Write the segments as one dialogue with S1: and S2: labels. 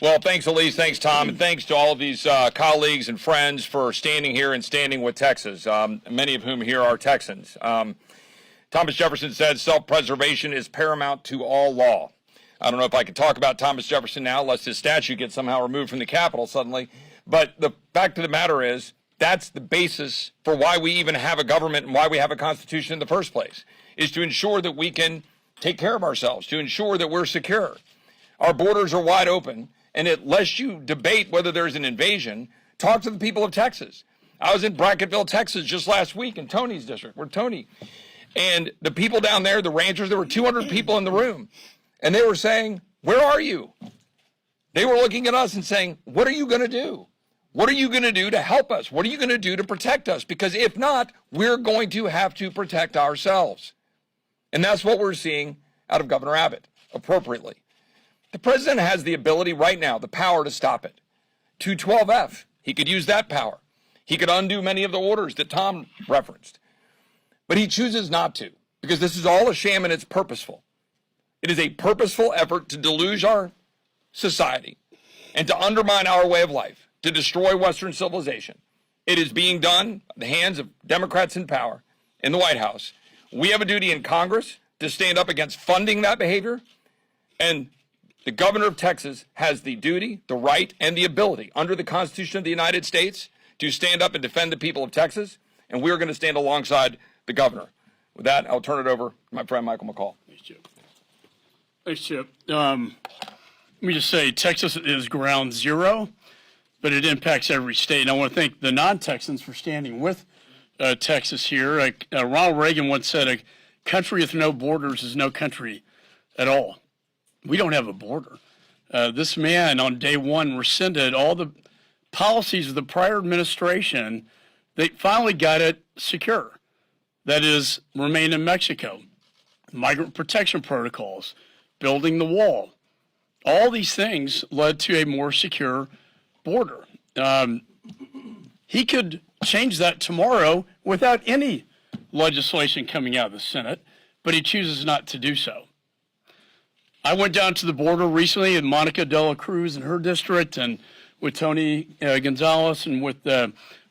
S1: Well, thanks, Elise. Thanks, Tom. And thanks to all of these colleagues and friends for standing here and standing with Texas, many of whom here are Texans. Thomas Jefferson said self-preservation is paramount to all law. I don't know if I can talk about Thomas Jefferson now, unless his statue gets somehow removed from the Capitol suddenly. But the fact of the matter is, that's the basis for why we even have a government and why we have a constitution in the first place, is to ensure that we can take care of ourselves, to ensure that we're secure. Our borders are wide open, and unless you debate whether there's an invasion, talk to the people of Texas. I was in Brackettville, Texas just last week in Tony's district, where Tony, and the people down there, the ranchers, there were 200 people in the room, and they were saying, where are you? They were looking at us and saying, what are you going to do? What are you going to do to help us? What are you going to do to protect us? Because if not, we're going to have to protect ourselves. And that's what we're seeing out of Governor Abbott, appropriately. The president has the ability right now, the power to stop it. 212F, he could use that power. He could undo many of the orders that Tom referenced. But he chooses not to, because this is all a sham and it's purposeful. It is a purposeful effort to deluge our society and to undermine our way of life, to destroy Western civilization. It is being done at the hands of Democrats in power in the White House. We have a duty in Congress to stand up against funding that behavior, and the governor of Texas has the duty, the right, and the ability under the Constitution of the United States to stand up and defend the people of Texas, and we're going to stand alongside the governor. With that, I'll turn it over to my friend Michael McCall.
S2: Thanks, Chip. Thanks, Chip. Let me just say, Texas is ground zero, but it impacts every state. And I want to thank the non-Texans for standing with Texas here. Ronald Reagan once said, a country with no borders is no country at all. We don't have a border. This man on day one rescinded all the policies of the prior administration. They finally got it secure. That is, remain in Mexico, migrant protection protocols, building the wall. All these things led to a more secure border. He could change that tomorrow without any legislation coming out of the Senate, but he chooses not to do so. I went down to the border recently in Monica de la Cruz in her district, and with Tony Gonzalez and with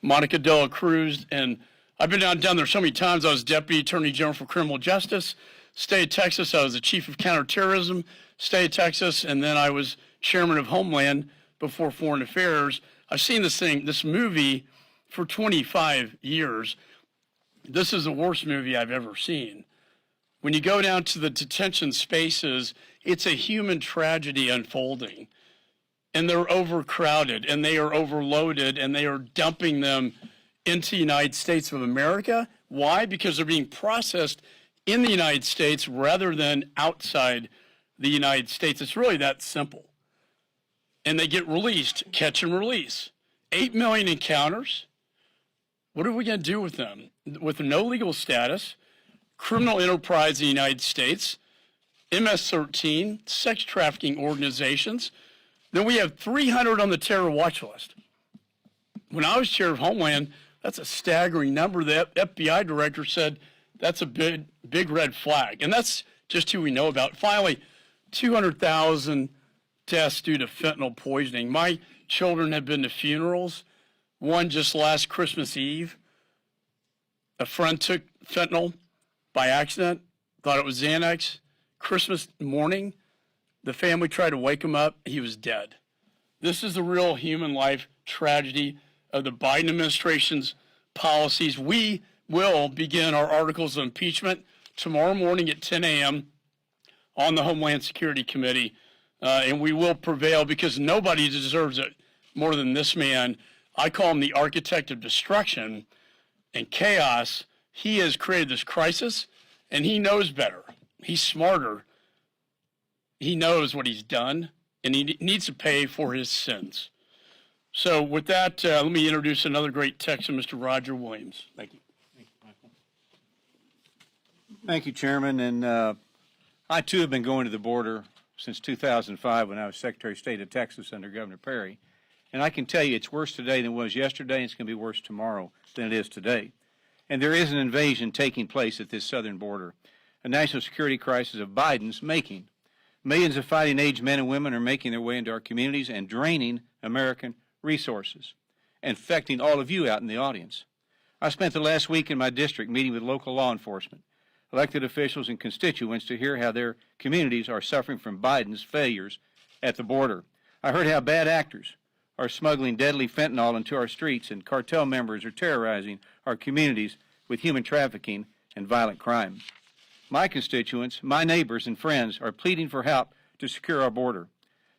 S2: Monica de la Cruz, and I've been down there so many times. I was Deputy Attorney General for Criminal Justice, state of Texas. I was the Chief of Counterterrorism, state of Texas, and then I was Chairman of Homeland before Foreign Affairs. I've seen this movie for 25 years. This is the worst movie I've ever seen. When you go down to the detention spaces, it's a human tragedy unfolding. And they're overcrowded, and they are overloaded, and they are dumping them into the United States of America. Why? Because they're being processed in the United States rather than outside the United States. It's really that simple. And they get released, catch and release. 8 million encounters. What are we going to do with them? With no legal status, criminal enterprise in the United States, MS-13, sex trafficking organizations. Then we have 300 on the terror watch list. When I was chair of Homeland, that's a staggering number. The FBI director said that's a big red flag. And that's just who we know about. Finally, 200,000 deaths due to fentanyl poisoning. My children have been to funerals. One just last Christmas Eve. A friend took fentanyl by accident, thought it was Xanax. Christmas morning, the family tried to wake him up. He was dead. This is the real human life tragedy of the Biden administration's policies. We will begin our articles of impeachment tomorrow morning at 10 a.m. on the Homeland Security Committee, and we will prevail because nobody deserves it more than this man. I call him the architect of destruction and chaos. He has created this crisis, and he knows better. He's smarter. He knows what he's done, and he needs to pay for his sins. So with that, let me introduce another great Texan, Mr. Roger Williams. Thank you.
S3: Thank you, Michael. Thank you, Chairman. And I, too, have been going to the border since 2005 when I was Secretary of State of Texas under Governor Perry. And I can tell you it's worse today than it was yesterday, and it's going to be worse tomorrow than it is today. And there is an invasion taking place at this southern border, a national security crisis of Biden's making. Millions of fighting-age men and women are making their way into our communities and draining American resources, and affecting all of you out in the audience. I spent the last week in my district meeting with local law enforcement, elected officials, and constituents to hear how their communities are suffering from Biden's failures at the border. I heard how bad actors are smuggling deadly fentanyl into our streets, and cartel members are terrorizing our communities with human trafficking and violent crime. My constituents, my neighbors and friends are pleading for help to secure our border.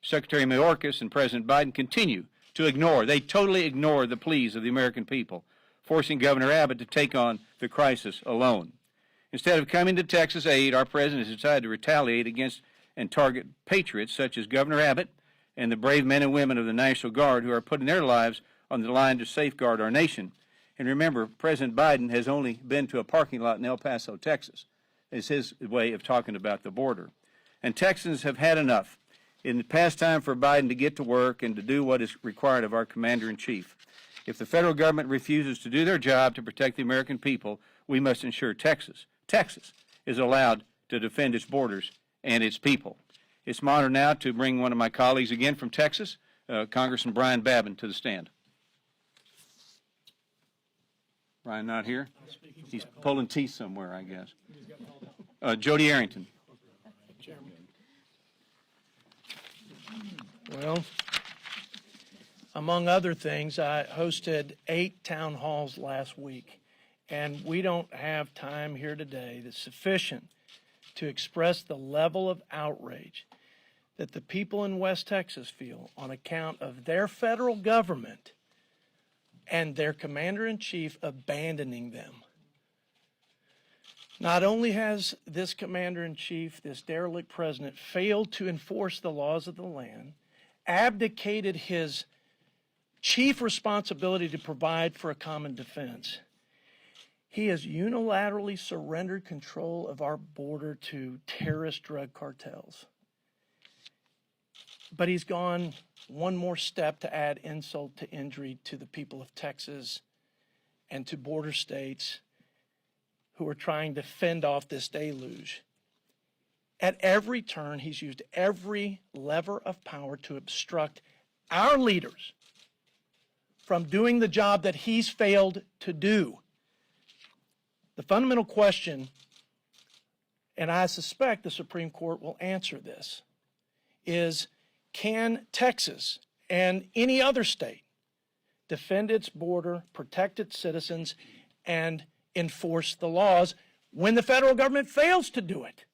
S3: Secretary Mayorkas and President Biden continue to ignore, they totally ignore the pleas of the American people, forcing Governor Abbott to take on the crisis alone. Instead of coming to Texas aid, our president has decided to retaliate against and target patriots such as Governor Abbott and the brave men and women of the National Guard who are putting their lives on the line to safeguard our nation. And remember, President Biden has only been to a parking lot in El Paso, Texas. Is his way of talking about the border. And Texans have had enough. In the past time for Biden to get to work and to do what is required of our commander-in-chief. If the federal government refuses to do their job to protect the American people, we must ensure Texas is allowed to defend its borders and its people. It's my honor now to bring one of my colleagues again from Texas, Congressman Brian Babin, to the stand. Brian not here? He's pulling teeth somewhere, I guess. Jody Arrington.
S4: Well, among other things, I hosted 8 town halls last week, and we don't have time here today that's sufficient to express the level of outrage that the people in West Texas feel on account of their federal government and their commander-in-chief abandoning them. Not only has this commander-in-chief, this derelict president, failed to enforce the laws of the land, abdicated his chief responsibility to provide for a common defense, he has unilaterally surrendered control of our border to terrorist drug cartels. But he's gone one more step to add insult to injury to the people of Texas and to border states who are trying to fend off this deluge. At every turn, he's used every lever of power to obstruct our leaders from doing the job that he's failed to do. The fundamental question, and I suspect the Supreme Court will answer this, is can Texas and any other state defend its border, protect its citizens, and enforce the laws when the federal government fails to do it?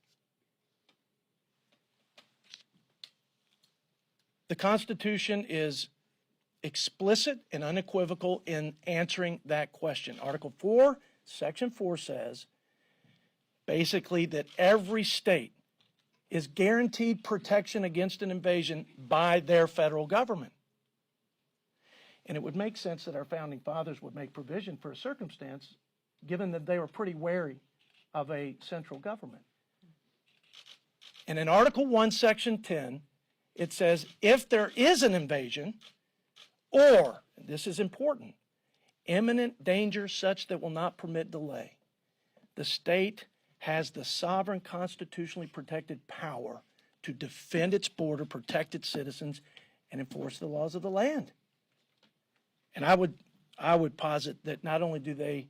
S4: The Constitution is explicit and unequivocal in answering that question. Article 4, Section 4 says basically that every state is guaranteed protection against an invasion by their federal government. And it would make sense that our founding fathers would make provision for a circumstance given that they were pretty wary of a central government. And in Article 1, Section 10, it says if there is an invasion or, and this is important, imminent danger such that will not permit delay, the state has the sovereign constitutionally protected power to defend its border, protect its citizens, and enforce the laws of the land. And I would posit that not only do they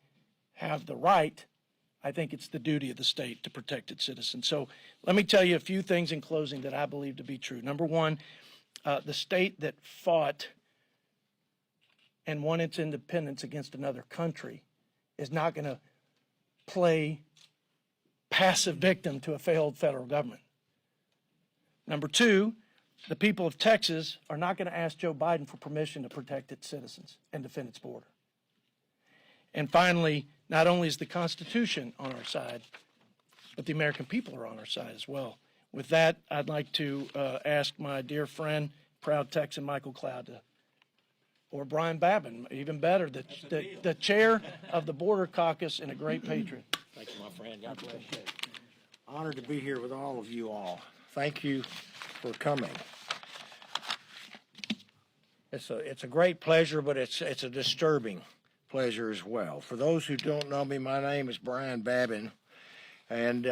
S4: have the right, I think it's the duty of the state to protect its citizens. So let me tell you a few things in closing that I believe to be true. Number one, the state that fought and won its independence against another country is not going to play passive victim to a failed federal government. Number two, the people of Texas are not going to ask Joe Biden for permission to protect its citizens and defend its border. And finally, not only is the Constitution on our side, but the American people are on our side as well. With that, I'd like to ask my dear friend, proud Texan Michael Cloud, or Brian Babin, even better, the chair of the Border Caucus and a great patriot.
S5: Thank you, my friend. God bless you. Honored to be here with all of you all. Thank you for coming. It's a great pleasure, but it's a disturbing pleasure as well. For those who don't know me, my name is Brian Babin, and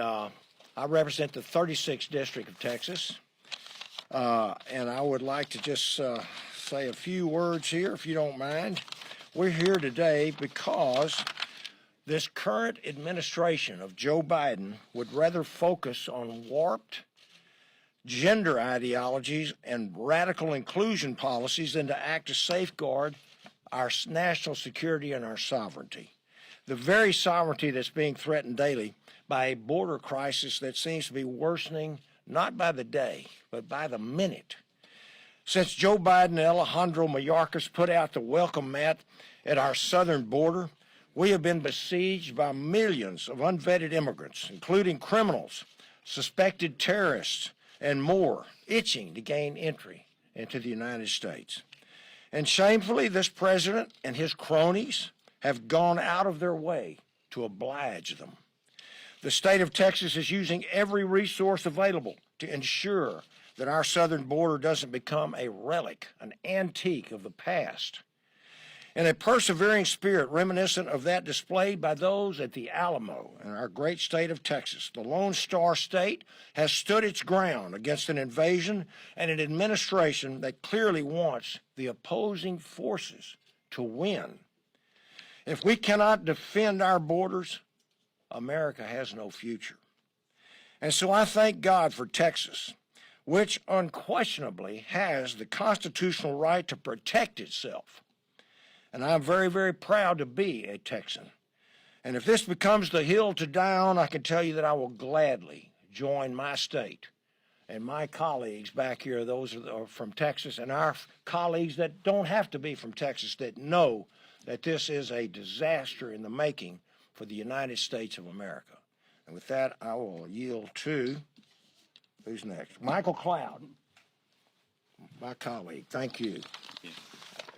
S5: I represent the 36th District of Texas, and I would like to just say a few words here, if you don't mind. We're here today because this current administration of Joe Biden would rather focus on warped gender ideologies and radical inclusion policies than to act to safeguard our national security and our sovereignty. The very sovereignty that's being threatened daily by a border crisis that seems to be worsening not by the day, but by the minute. Since Joe Biden and Alejandro Mayorkas put out the welcome mat at our southern border, we have been besieged by millions of unvetted immigrants, including criminals, suspected terrorists, and more, itching to gain entry into the United States. And shamefully, this president and his cronies have gone out of their way to oblige them. The state of Texas is using every resource available to ensure that our southern border doesn't become a relic, an antique of the past. In a persevering spirit reminiscent of that displayed by those at the Alamo in our great state of Texas, the Lone Star State has stood its ground against an invasion and an administration that clearly wants the opposing forces to win. If we cannot defend our borders, America has no future. And so I thank God for Texas, which unquestionably has the constitutional right to protect itself. And I'm very, very proud to be a Texan. And if this becomes the hill to die on, I can tell you that I will gladly join my state and my colleagues back here, those are from Texas, and our colleagues that don't have to be from Texas, that know that this is a disaster in the making for the United States of America. And with that, I will yield to, who's next? Michael Cloud, my colleague. Thank you.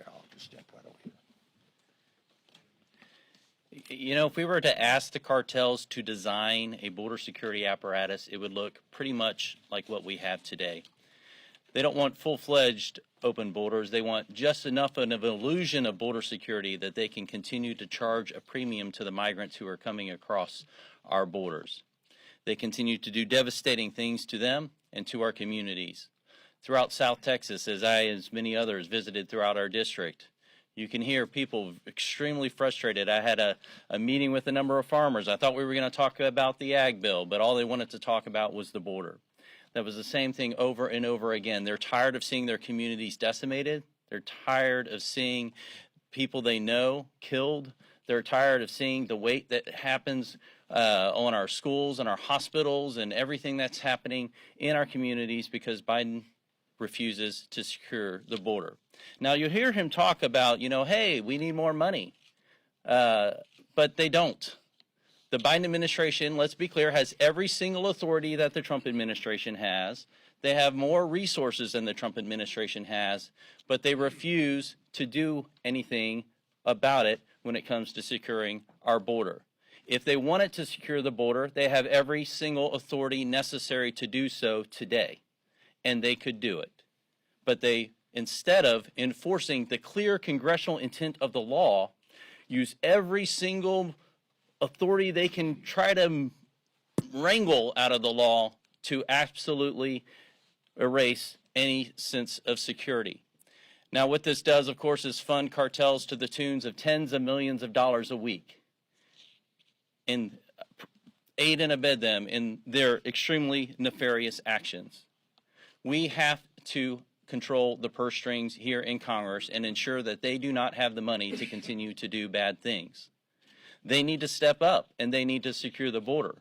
S5: I'll just step right over here.
S6: You know, if we were to ask the cartels to design a border security apparatus, it would look pretty much like what we have today. They don't want full-fledged open borders. They want just enough of an illusion of border security that they can continue to charge a premium to the migrants who are coming across our borders. They continue to do devastating things to them and to our communities. Throughout South Texas, as many others, visited throughout our district, you can hear people extremely frustrated. I had a meeting with a number of farmers. I thought we were going to talk about the ag bill, but all they wanted to talk about was the border. That was the same thing over and over again. They're tired of seeing their communities decimated. They're tired of seeing people they know killed. They're tired of seeing the weight that happens on our schools and our hospitals and everything that's happening in our communities because Biden refuses to secure the border. Now, you hear him talk about, hey, we need more money, but they don't. The Biden administration, let's be clear, has every single authority that the Trump administration has. They have more resources than the Trump administration has, but they refuse to do anything about it when it comes to securing our border. If they wanted to secure the border, they have every single authority necessary to do so today, and they could do it. But they, instead of enforcing the clear congressional intent of the law, use every single authority they can try to wrangle out of the law to absolutely erase any sense of security. Now, what this does, of course, is fund cartels to the tunes of tens of millions of dollars a week and aid and abet them in their extremely nefarious actions. We have to control the purse strings here in Congress and ensure that they do not have the money to continue to do bad things. They need to step up and they need to secure the border.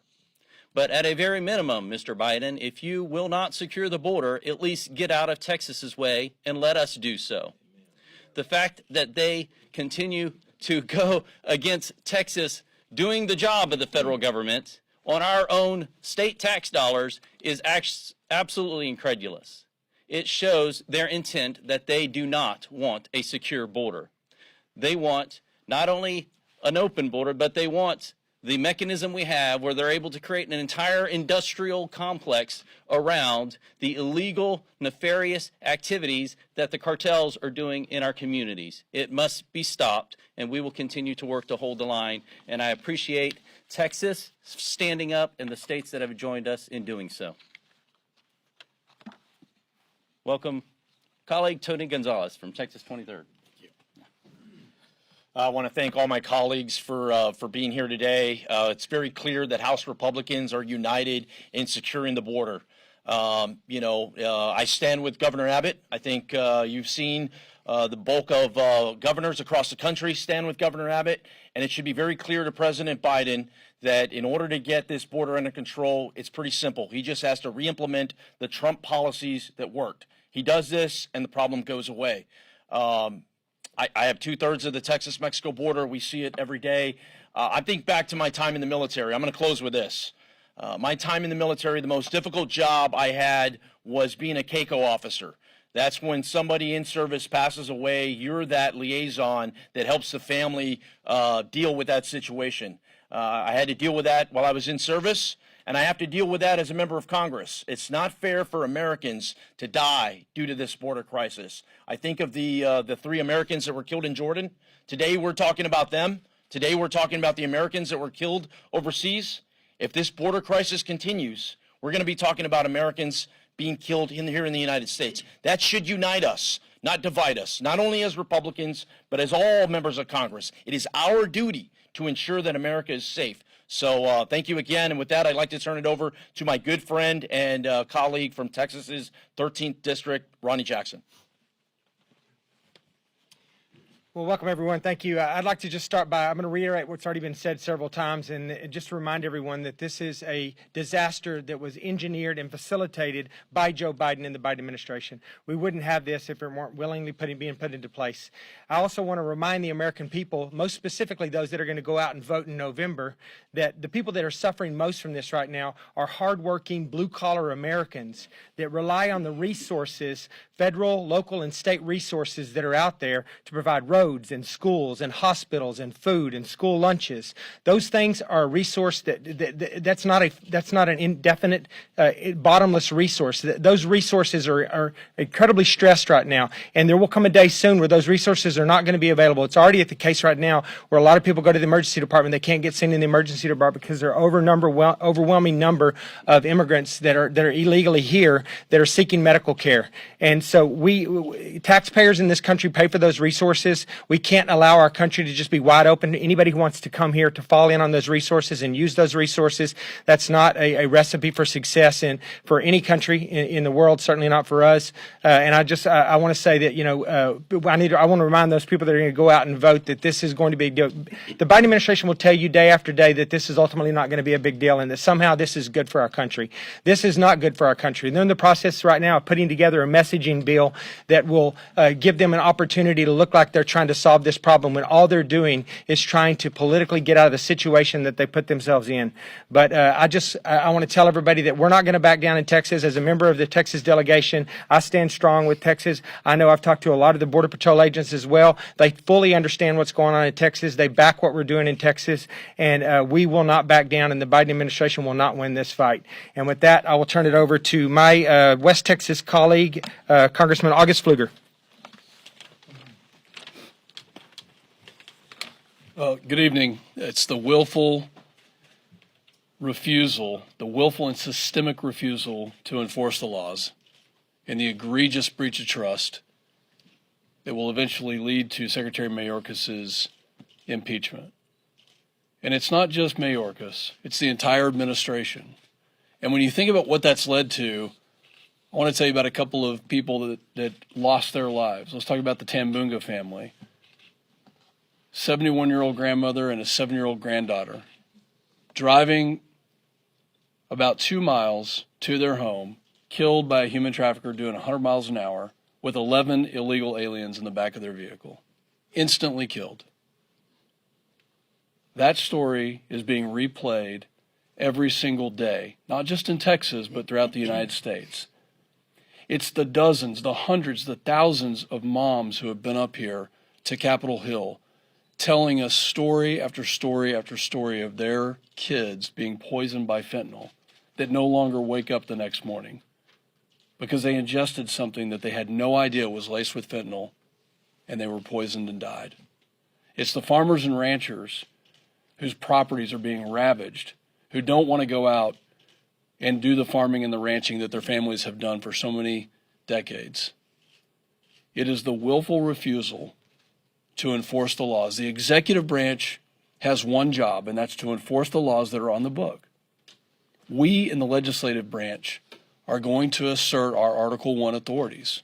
S6: But at a very minimum, Mr. Biden, if you will not secure the border, at least get out of Texas's way and let us do so. The fact that they continue to go against Texas doing the job of the federal government on our own state tax dollars is absolutely incredulous. It shows their intent that they do not want a secure border. They want not only an open border, but they want the mechanism we have where they're able to create an entire industrial complex around the illegal, nefarious activities that the cartels are doing in our communities. It must be stopped, and we will continue to work to hold the line. And I appreciate Texas standing up, and the states that have joined us in doing so. Welcome, colleague Tony Gonzalez from Texas 23rd.
S7: I want to thank all my colleagues for being here today. It's very clear that House Republicans are united in securing the border. I stand with Governor Abbott. I think you've seen the bulk of governors across the country stand with Governor Abbott, and it should be very clear to President Biden that in order to get this border under control, it's pretty simple. He just has to re-implement the Trump policies that worked. He does this, and the problem goes away. I have 2/3 of the Texas-Mexico border. We see it every day. I think back to my time in the military. I'm going to close with this. My time in the military, the most difficult job I had was being a CACO officer. That's when somebody in service passes away. You're that liaison that helps the family deal with that situation. I had to deal with that while I was in service, and I have to deal with that as a member of Congress. It's not fair for Americans to die due to this border crisis. I think of the 3 Americans that were killed in Jordan. Today we're talking about them. Today we're talking about the Americans that were killed overseas. If this border crisis continues, we're going to be talking about Americans being killed here in the United States. That should unite us, not divide us, not only as Republicans, but as all members of Congress. It is our duty to ensure that America is safe. So thank you again. And with that, I'd like to turn it over to my good friend and colleague from Texas's 13th District, Ronnie Jackson.
S8: Well, welcome, everyone. Thank you. I'd like to just start by, I'm going to reiterate what's already been said several times, and just to remind everyone that this is a disaster that was engineered and facilitated by Joe Biden and the Biden administration. We wouldn't have this if it weren't willingly being put into place. I also want to remind the American people, most specifically those that are going to go out and vote in November, that the people that are suffering most from this right now are hardworking, blue-collar Americans that rely on the resources, federal, local, and state resources that are out there to provide roads and schools and hospitals and food and school lunches. Those things are a resource that's not an indefinite, bottomless resource. Those resources are incredibly stressed right now, and there will come a day soon where those resources are not going to be available. It's already at the case right now where a lot of people go to the emergency department. They can't get seen in the emergency department because there are overwhelming number of immigrants that are illegally here that are seeking medical care. And so we taxpayers in this country pay for those resources. We can't allow our country to just be wide open to anybody who wants to come here to fall in on those resources and use those resources. That's not a recipe for success for any country in the world, certainly not for us. And I want to say that, I want to remind those people that are going to go out and vote that this is going to be, the Biden administration will tell you day after day that this is ultimately not going to be a big deal and that somehow this is good for our country. This is not good for our country. They're in the process right now of putting together a messaging bill that will give them an opportunity to look like they're trying to solve this problem when all they're doing is trying to politically get out of the situation that they put themselves in. But I want to tell everybody that we're not going to back down in Texas. As a member of the Texas delegation, I stand strong with Texas. I know I've talked to a lot of the Border Patrol agents as well. They fully understand what's going on in Texas. They back what we're doing in Texas, and we will not back down, and the Biden administration will not win this fight. And with that, I will turn it over to my West Texas colleague, Congressman August Pfluger.
S2: Good evening. It's the willful and systemic refusal to enforce the laws and the egregious breach of trust that will eventually lead to Secretary Mayorkas's impeachment. And it's not just Mayorkas, it's the entire administration. And when you think about what that's led to, I want to tell you about a couple of people that lost their lives. Let's talk about the Tambunga family. 71-year-old grandmother and a 7-year-old granddaughter driving about 2 miles to their home, killed by a human trafficker doing 100 miles an hour with 11 illegal aliens in the back of their vehicle. Instantly killed. That story is being replayed every single day, not just in Texas, but throughout the United States. It's the dozens, the hundreds, the thousands of moms who have been up here to Capitol Hill telling us story after story after story of their kids being poisoned by fentanyl that no longer wake up the next morning because they ingested something that they had no idea was laced with fentanyl and they were poisoned and died. It's the farmers and ranchers whose properties are being ravaged, who don't want to go out and do the farming and the ranching that their families have done for so many decades. It is the willful refusal to enforce the laws. The executive branch has one job, and that's to enforce the laws that are on the book. We in the legislative branch are going to assert our Article 1 authorities.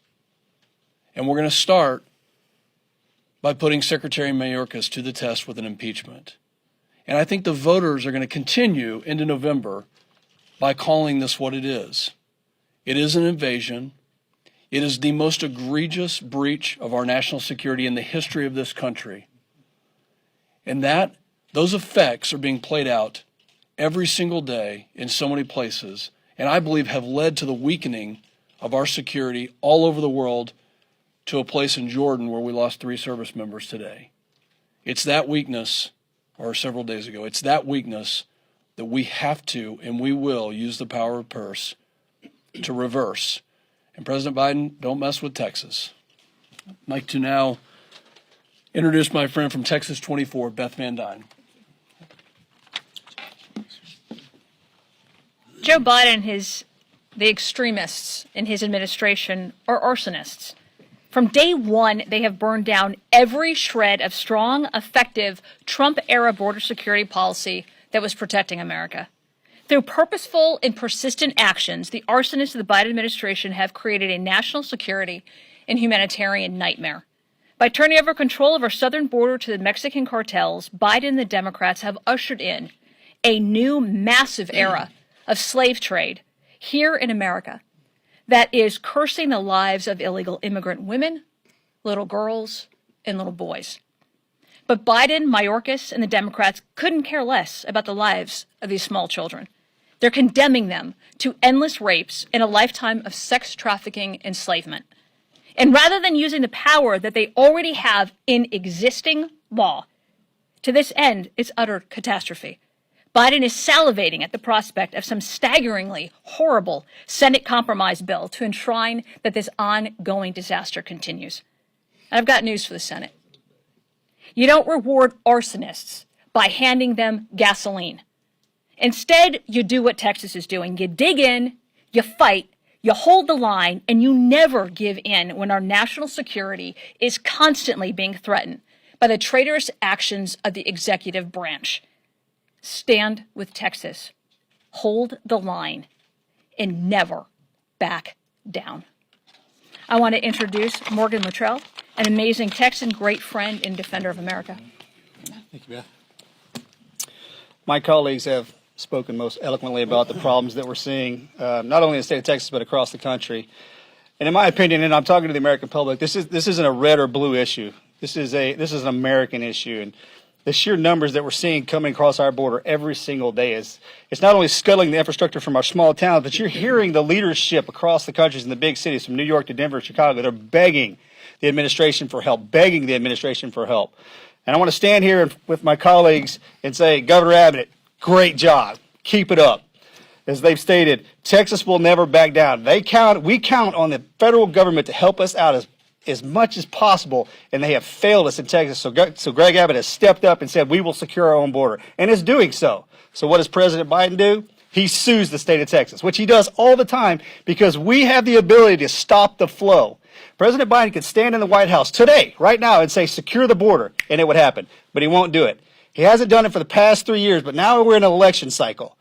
S2: And we're going to start by putting Secretary Mayorkas to the test with an impeachment. And I think the voters are going to continue into November by calling this what it is. It is an invasion. It is the most egregious breach of our national security in the history of this country. And those effects are being played out every single day in so many places, and I believe have led to the weakening of our security all over the world, to a place in Jordan where we lost 3 service members today. It's that weakness, or several days ago, it's that weakness that we have to and we will use the power of purse to reverse. And President Biden, don't mess with Texas. I'd like to now introduce my friend from Texas 24, Beth Van Dyne.
S9: Joe Biden and the extremists in his administration are arsonists. From day one, they have burned down every shred of strong, effective Trump-era border security policy that was protecting America. Through purposeful and persistent actions, the arsonists of the Biden administration have created a national security and humanitarian nightmare. By turning over control of our southern border to the Mexican cartels, Biden and the Democrats have ushered in a new massive era of slave trade here in America that is cursing the lives of illegal immigrant women, little girls, and little boys. But Biden, Mayorkas, and the Democrats couldn't care less about the lives of these small children. They're condemning them to endless rapes and a lifetime of sex trafficking enslavement. And rather than using the power that they already have in existing law, to this end, it's utter catastrophe. Biden is salivating at the prospect of some staggeringly horrible Senate compromise bill to enshrine that this ongoing disaster continues. And I've got news for the Senate. You don't reward arsonists by handing them gasoline. Instead, you do what Texas is doing. You dig in, you fight, you hold the line, and you never give in when our national security is constantly being threatened by the traitorous actions of the executive branch. Stand with Texas, hold the line, and never back down. I want to introduce Morgan Luttrell, an amazing Texan, great friend and defender of America.
S10: Thank you, Beth. My colleagues have spoken most eloquently about the problems that we're seeing, not only in the state of Texas, but across the country. And in my opinion, and I'm talking to the American public, this isn't a red or blue issue. This is an American issue. And the sheer numbers that we're seeing coming across our border every single day it's not only scuttling the infrastructure from our small towns, but you're hearing the leadership across the countries in the big cities, from New York to Denver, Chicago. They're begging the administration for help, And I want to stand here with my colleagues and say, Governor Abbott, great job. Keep it up. As they've stated, Texas will never back down. We count on the federal government to help us out as much as possible, and they have failed us in Texas. So Greg Abbott has stepped up and said we will secure our own border, and is doing so. So what does President Biden do? He sues the state of Texas, which he does all the time, because we have the ability to stop the flow. President Biden could stand in the White House today, right now, and say secure the border, and it would happen. But he won't do it. He hasn't done it for the past 3 years, but now we're in an election cycle.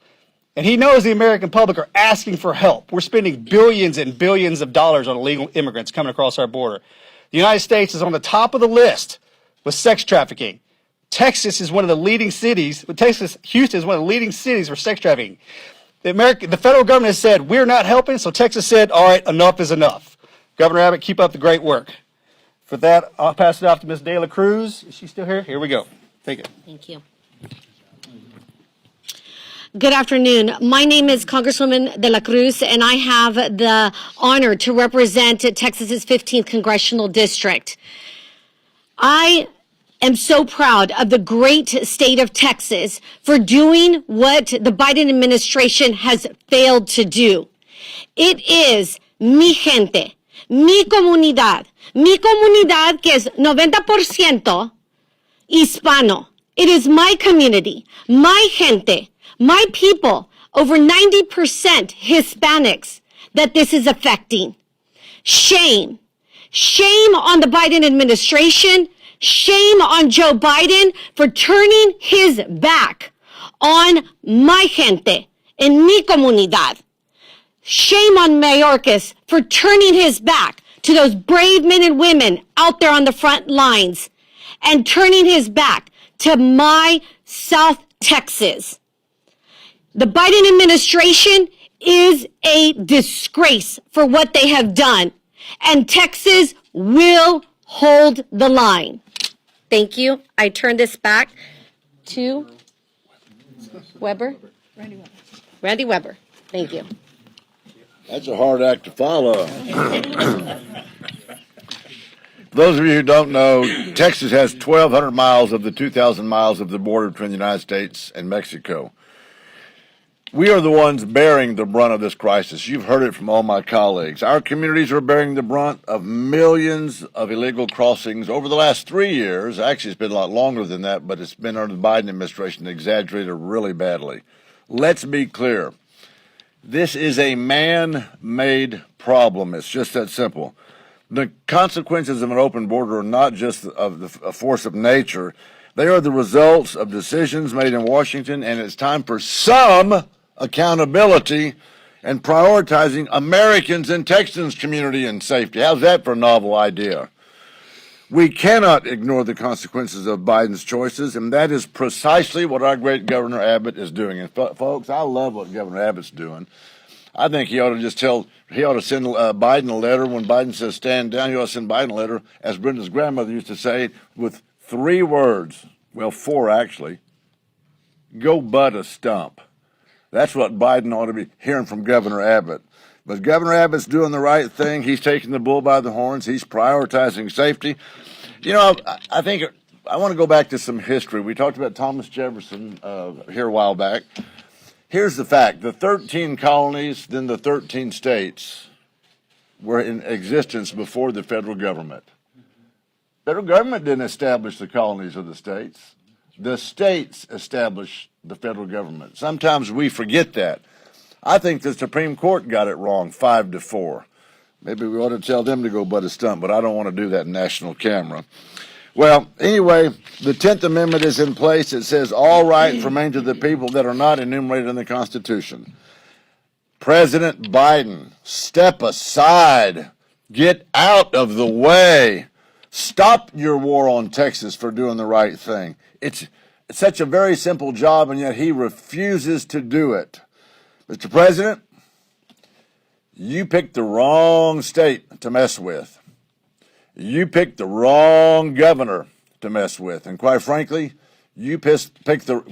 S10: And he knows the American public are asking for help. We're spending billions and billions of dollars on illegal immigrants coming across our border. The United States is on the top of the list with sex trafficking. Texas is one of the leading cities. Houston is one of the leading cities for sex trafficking. The federal government has said, we're not helping, so Texas said, all right, enough is enough. Governor Abbott, keep up the great work. For that, I'll pass it off to Ms. De La Cruz. Is she still here? Here we go. Take it.
S11: Thank you. Good afternoon. My name is Congresswoman De La Cruz, and I have the honor to represent Texas's 15th Congressional District. I am so proud of the great state of Texas for doing what the Biden administration has failed to do. It is mi gente, mi comunidad que es 90% hispano, It is my community, my gente, my people, over 90% Hispanics, that this is affecting. Shame. Shame on the Biden administration. Shame on Joe Biden for turning his back on my gente en mi comunidad. Shame on Mayorkas for turning his back to those brave men and women out there on the front lines and turning his back to my South Texas. The Biden administration is a disgrace for what they have done, and Texas will hold the line. Thank you. I turn this back to Weber. Randy Weber. Thank you.
S12: That's a hard act to follow. For those of you who don't know, Texas has 1,200 miles of the 2,000 miles of the border between the United States and Mexico. We are the ones bearing the brunt of this crisis. You've heard it from all my colleagues. Our communities are bearing the brunt of millions of illegal crossings over the last 3 years. Actually, it's been a lot longer than that, but it's been under the Biden administration exaggerated really badly. Let's be clear. This is a man-made problem. It's just that simple. The consequences of an open border are not just a force of nature. They are the results of decisions made in Washington, and it's time for some accountability and prioritizing Americans and Texans' community and safety. How's that for a novel idea? We cannot ignore the consequences of Biden's choices, and that is precisely what our great Governor Abbott is doing. And folks, I love what Governor Abbott's doing. I think he ought to send Biden a letter when Biden says stand down. He ought to send Biden a letter, as Brenda's grandmother used to say, with 3 words, well, 4 actually, go butt a stump. That's what Biden ought to be hearing from Governor Abbott. But Governor Abbott's doing the right thing. He's taking the bull by the horns. He's prioritizing safety. You know, I think I want to go back to some history. We talked about Thomas Jefferson here a while back. Here's the fact. The 13 colonies, then the 13 states were in existence before the federal government. Federal government didn't establish the colonies or the states. The states established the federal government. Sometimes we forget that. I think the Supreme Court got it wrong 5-4. Maybe we ought to tell them to go butt a stump, but I don't want to do that in national camera. Well, anyway, the 10th Amendment is in place. It says all rights remain to the people that are not enumerated in the Constitution. President Biden, step aside. Get out of the way. Stop your war on Texas for doing the right thing. It's such a very simple job, and yet he refuses to do it. Mr. President, you picked the wrong state to mess with. You picked the wrong governor to mess with, and quite frankly, you picked the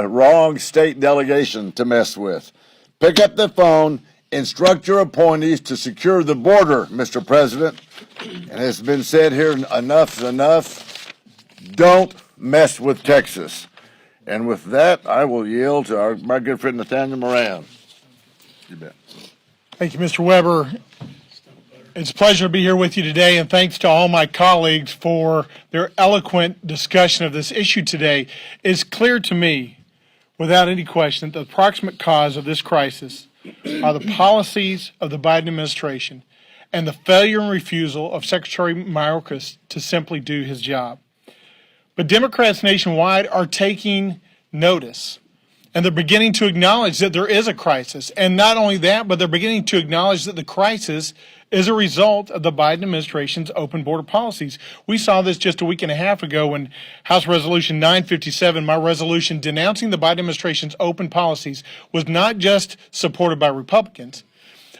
S12: wrong state delegation to mess with. Pick up the phone, instruct your appointees to secure the border, Mr. President. And it's been said here, enough's enough. Don't mess with Texas. And with that, I will yield to my good friend Nathaniel Moran. You bet.
S13: Thank you, Mr. Weber. It's a pleasure to be here with you today, and thanks to all my colleagues for their eloquent discussion of this issue today. It's clear to me, without any question, that the proximate cause of this crisis are the policies of the Biden administration and the failure and refusal of Secretary Mayorkas to simply do his job. But Democrats nationwide are taking notice, and they're beginning to acknowledge that there is a crisis. And not only that, but they're beginning to acknowledge that the crisis is a result of the Biden administration's open border policies. We saw this just a week and a half ago when House Resolution 957, my resolution denouncing the Biden administration's open policies, was not just supported by Republicans,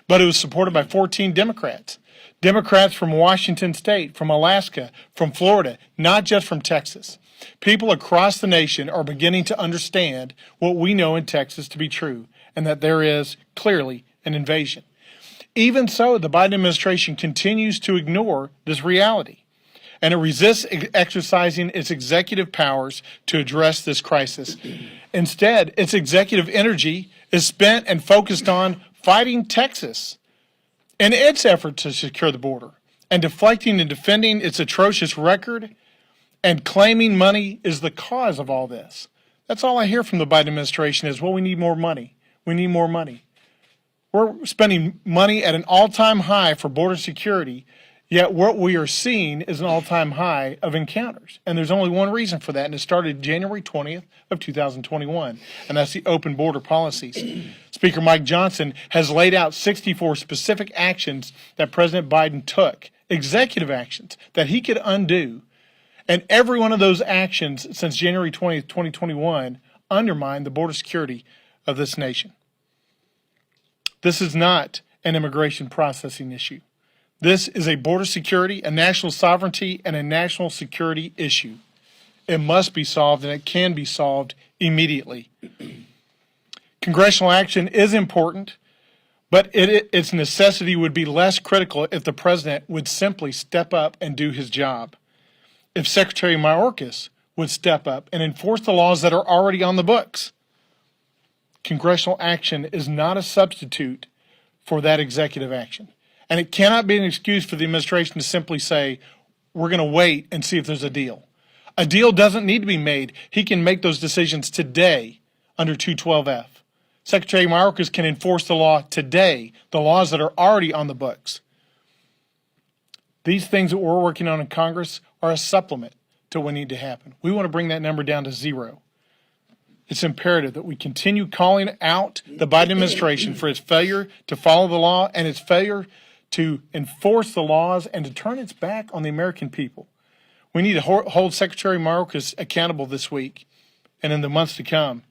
S13: but it was supported by 14 Democrats. Democrats from Washington State, from Alaska, from Florida, not just from Texas. People across the nation are beginning to understand what we know in Texas to be true, and that there is clearly an invasion. Even so, the Biden administration continues to ignore this reality, and it resists exercising its executive powers to address this crisis. Instead, its executive energy is spent and focused on fighting Texas in its effort to secure the border and deflecting and defending its atrocious record and claiming money is the cause of all this. That's all I hear from the Biden administration is, well, we need more money. We need more money. We're spending money at an all-time high for border security, yet what we are seeing is an all-time high of encounters. And there's only one reason for that, and it started January 20th of 2021, and that's the open border policies. Speaker Mike Johnson has laid out 64 specific actions that President Biden took, executive actions that he could undo. And every one of those actions since January 20th, 2021 undermined the border security of this nation. This is not an immigration processing issue. This is a border security, a national sovereignty, and a national security issue. It must be solved, and it can be solved immediately. Congressional action is important, but its necessity would be less critical if the president would simply step up and do his job. If Secretary Mayorkas would step up and enforce the laws that are already on the books. Congressional action is not a substitute for that executive action. And it cannot be an excuse for the administration to simply say, we're going to wait and see if there's a deal. A deal doesn't need to be made. He can make those decisions today under 212F. Secretary Mayorkas can enforce the law today, the laws that are already on the books. These things that we're working on in Congress are a supplement to what need to happen. We want to bring that number down to 0. It's imperative that we continue calling out the Biden administration for its failure to follow the law and its failure to enforce the laws and to turn its back on the American people. We need to hold Secretary Mayorkas accountable this week and in the months to come.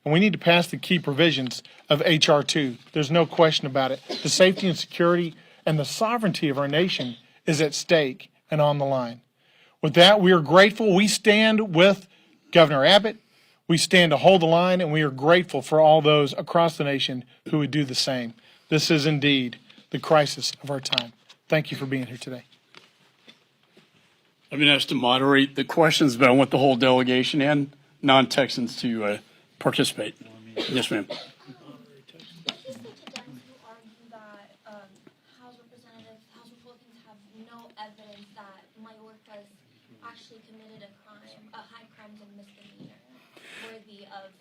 S13: And we need to pass the key provisions of H.R. 2. There's no question about it. The safety and security and the sovereignty of our nation is at stake and on the line. With that, we are grateful. We stand with Governor Abbott. We stand to hold the line, and we are grateful for all those across the nation who would do the same. This is indeed the crisis of our time. Thank you for being here today.
S2: I've been asked to moderate the questions, but I want the whole delegation and non-Texans to participate. Yes, ma'am.
S14: House Republicans have no evidence that Mayorkas actually committed high crimes and misdemeanor worthy of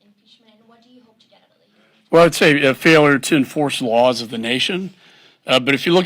S14: impeachment. And what do you hope to get out of the hearing?
S2: Well, I'd say a failure to enforce laws of the nation. But if you look at